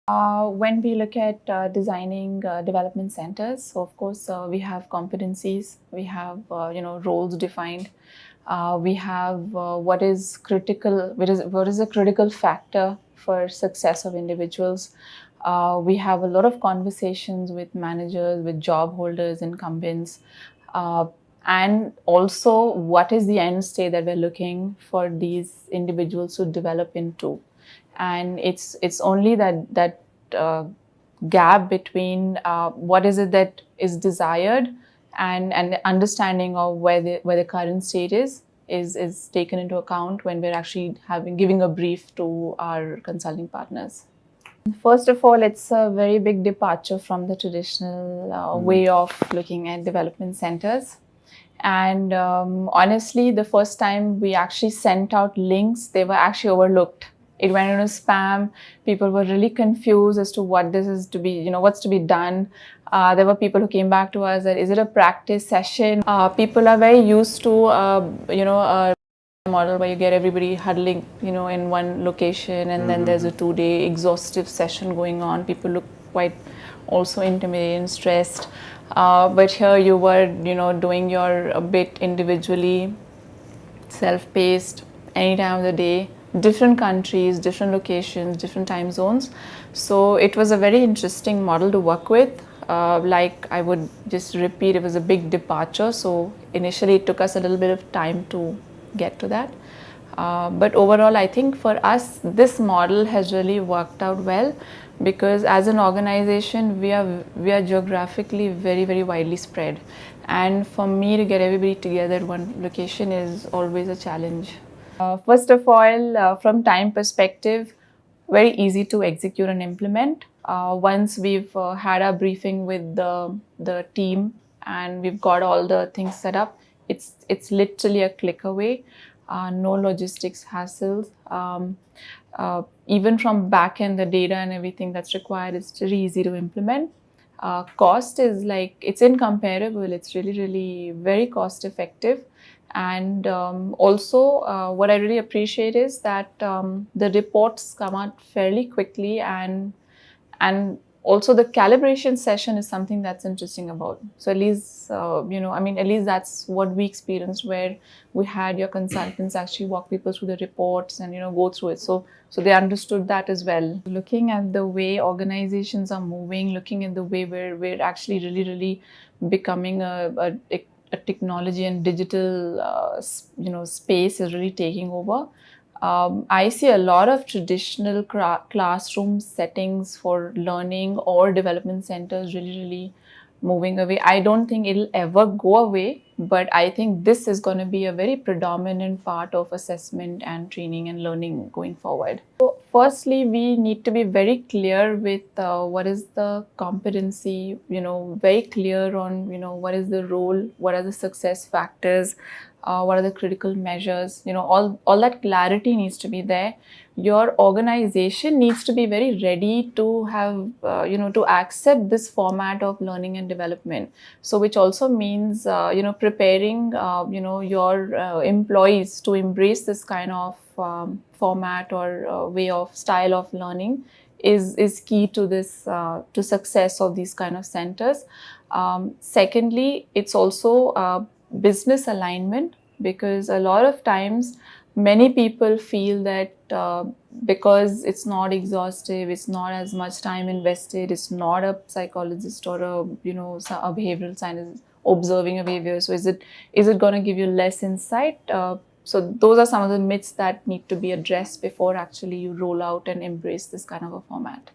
When we look at designing development centers, so of course we have competencies, we have roles defined, we have what is critical, what is a critical factor for success of individuals. We have a lot of conversations with managers, with job holders, incumbents, uh, and also what is the end state that we're looking for these individuals to develop into. And it's only that uh, gap between what is it that is desired and the understanding of where the current state is taken into account when we're actually giving a brief to our consulting partners. First of all, it's a very big departure from the traditional way of looking at development centers. And honestly, the first time we actually sent out links, they were actually overlooked. It went into spam. People were really confused as to what this is to be, what's to be done. There were people who came back to us that, is it a practice session? People are very used to, a model where you get everybody huddling, in one location, and then there's a 2-day exhaustive session going on. People look quite also intimidated and stressed. But here you were, doing your bit individually, self-paced, any time of the day, different countries, different locations, different time zones. So it was a very interesting model to work with. Like I would just repeat, it was a big departure. So initially it took us a little bit of time to get to that. But overall, I think for us, this model has really worked out well, because as an organization, we are geographically very, very widely spread. And for me to get everybody together at one location is always a challenge. First of all, from time perspective, very easy to execute and implement. Once we've had our briefing with the team and we've got all the things set up, it's literally a click away. No logistics hassles. Even from back end, the data and everything that's required is really easy to implement. Cost is like, it's incomparable. It's really, really very cost effective. And also, what I really appreciate is that the reports come out fairly quickly, and also the calibration session is something that's interesting about. So at least, at least that's what we experienced, where we had your consultants actually walk people through the reports and, go through it. So they understood that as well. Looking at the way organizations are moving, looking at the way we're actually really, really becoming a technology and digital, space is really taking over. I see a lot of traditional classroom settings for learning or development centers really, really moving away. I don't think it'll ever go away, but I think this is going to be a very predominant part of assessment and training and learning going forward. So firstly, we need to be very clear with what is the competency, very clear on, what is the role, what are the success factors, what are the critical measures, all that clarity needs to be there. Your organization needs to be very ready to have, to accept this format of learning and development. So which also means, preparing, your employees to embrace this kind of format or way of style of learning is key to this, to success of these kind of centers. Secondly, it's also business alignment, because a lot of times many people feel that because it's not exhaustive, it's not as much time invested, it's not a psychologist or a behavioral scientist observing a behavior, so is it going to give you less insight? So those are some of the myths that need to be addressed before actually you roll out and embrace this kind of a format.